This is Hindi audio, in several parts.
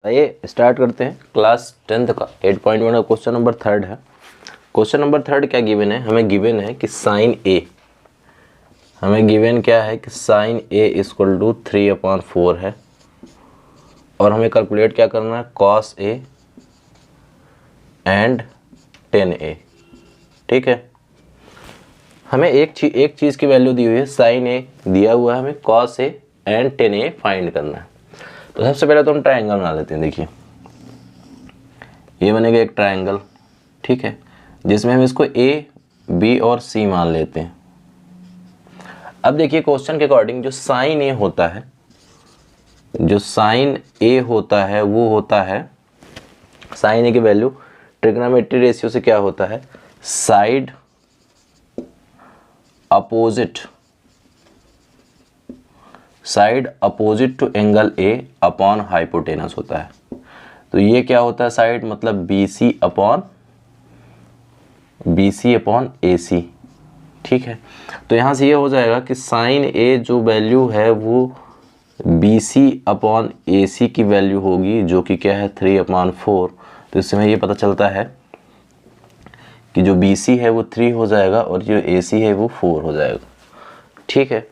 आइए स्टार्ट करते हैं। क्लास 10th का 8.1 का क्वेश्चन नंबर 3 है। क्वेश्चन नंबर 3 क्या गिवन है? हमें गिवन है कि साइन ए, हमें गिवन क्या है कि साइन ए इक्वल टू 3/4 है और हमें कैलकुलेट क्या करना है, कॉस ए एंड टेन ए। ठीक है, हमें एक चीज़ की वैल्यू दी हुई है, साइन ए दिया हुआ है, हमें cos A and ten A find करना है। तो सबसे पहले तो हम ट्रायंगल बना लेते हैं। देखिए ये बनेगा एक ट्रायंगल, ठीक है, जिसमें हम इसको ए, बी और सी मान लेते हैं। अब देखिए क्वेश्चन के अकॉर्डिंग जो साइन ए होता है, जो साइन ए होता है वो होता है, साइन ए की वैल्यू ट्रिग्नोमेट्री रेशियो से क्या होता है, side opposite to angle A upon hypotenuse होता है। तो ये क्या होता है, साइड मतलब बी सी अपॉन ए सी। ठीक है, तो यहाँ से ये हो जाएगा कि साइन ए जो वैल्यू है वो बी सी अपॉन ए सी की वैल्यू होगी, जो कि क्या है 3/4। तो इससे हमें ये पता चलता है कि जो बी सी है वो 3 हो जाएगा और जो ए सी है वो 4 हो जाएगा। ठीक है,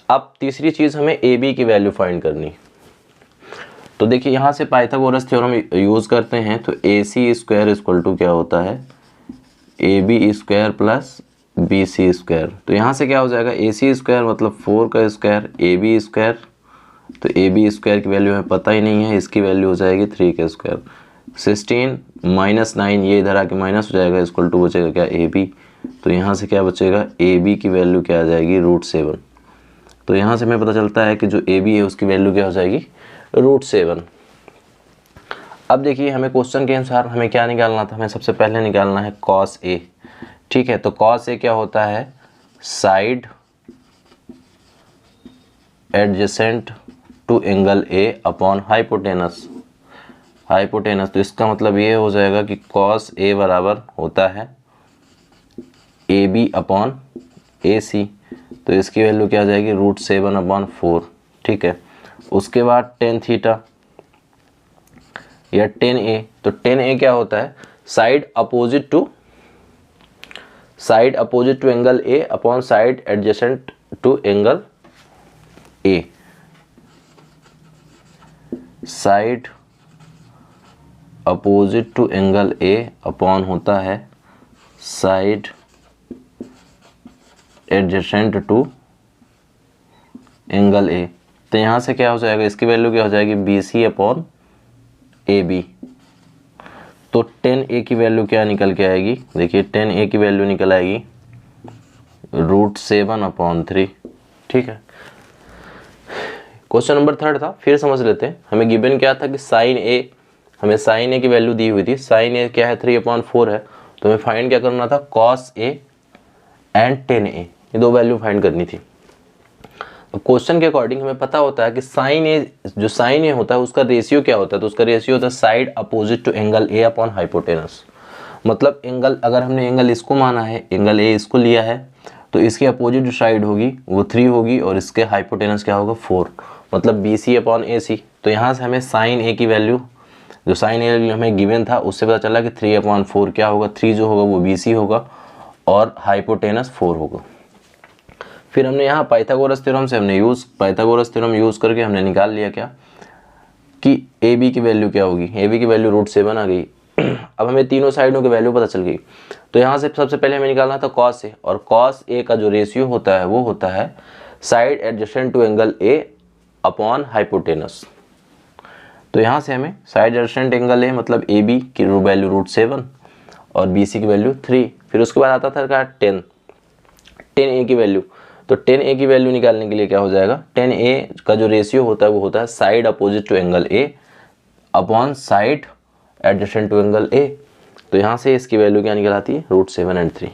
अब तीसरी चीज़ हमें ए बी की वैल्यू फाइंड करनी। तो देखिए यहाँ से पाइथागोरस थ्योरम यूज़ करते हैं। तो A C square equal to क्या होता है, A B square plus B C square. तो यहाँ से क्या हो जाएगा, ए सी स्क्वायर मतलब 4 का स्क्वायर, ए बी स्क्वायर, तो ए बी स्क्वायर की वैल्यू हमें पता ही नहीं है, इसकी वैल्यू हो जाएगी 3 का स्क्वायर। 16 - 9 ये इधर आके माइनस हो जाएगा, इक्वल टू बचेगा क्या, ए बी। तो यहाँ से क्या बचेगा, ए बी की वैल्यू क्या आ जाएगी, √7। तो यहाँ से हमें पता चलता है कि जो ए बी है उसकी वैल्यू क्या हो जाएगी, √7। अब देखिए हमें क्वेश्चन के अनुसार हमें क्या निकालना था, हमें सबसे पहले निकालना है कॉस ए। ठीक है, तो कॉस ए क्या होता है, side adjacent to angle A upon hypotenuse. तो इसका मतलब ये हो जाएगा कि कॉस ए बराबर होता है ए बी अपॉन ए सी। तो इसकी वैल्यू क्या आ जाएगी, √7/4। ठीक है, उसके बाद टेन थीटा या टेन ए। तो टेन ए क्या होता है, side opposite to angle A upon side adjacent to angle A. Side opposite to angle A upon होता है side adjacent to angle A. तो यहाँ से क्या हो जाएगा, इसकी वैल्यू क्या हो जाएगी, B C upon A B. तो टेन ए की वैल्यू क्या निकल के आएगी, देखिए टेन ए की वैल्यू निकल आएगी √7/3। ठीक है, क्वेश्चन नंबर 3 था, फिर समझ लेते हैं। हमें गिवन क्या था कि साइन ए, हमें साइन ए की वैल्यू दी हुई थी, साइन ए क्या है 3/4 है। तो हमें फाइंड क्या करना था, कॉस ए एंड टेन ए, ये दो वैल्यू फाइंड करनी थी। क्वेश्चन के अकॉर्डिंग हमें पता होता है कि साइन ए, जो साइन ए होता है उसका रेशियो क्या होता है, तो उसका रेशियो होता है side opposite to angle A upon hypotenuse. मतलब एंगल, अगर हमने एंगल इसको माना है, एंगल ए इसको लिया है, तो इसकी अपोजिट जो साइड होगी वो 3 होगी और इसके हाइपोटेनस क्या होगा, 4, मतलब बी सी अपॉन ए सी। तो यहाँ से हमें साइन ए की वैल्यू, जो साइन ए हमें गिवन था उससे पता चला कि 3/4 क्या होगा, 3 जो होगा वो बी सी होगा और हाइपोटेनस 4 होगा। फिर हमने यहाँ पाइथागोरस थ्योरम से पाइथागोरस थ्योरम यूज़ करके हमने निकाल लिया क्या, कि ए बी की वैल्यू क्या होगी, ए बी की वैल्यू √7 आ गई। अब हमें तीनों साइडों की वैल्यू पता चल गई। तो यहाँ से सबसे पहले हमें निकालना था कॉस ए, और कॉस ए का जो रेशियो होता है वो होता है side adjacent to angle A upon hypotenuse. तो यहाँ से हमें साइड एडजेसेंट एंगल ए मतलब ए बी की वैल्यू √7 और बी सी की वैल्यू 3। फिर उसके बाद आता था 10 ए की वैल्यू। तो 10 ए की वैल्यू निकालने के लिए क्या हो जाएगा, 10 ए का जो रेशियो होता है वो होता है side opposite to angle A upon side adjacent to angle A. तो यहाँ से इसकी वैल्यू क्या निकल आती है, √7 और 3।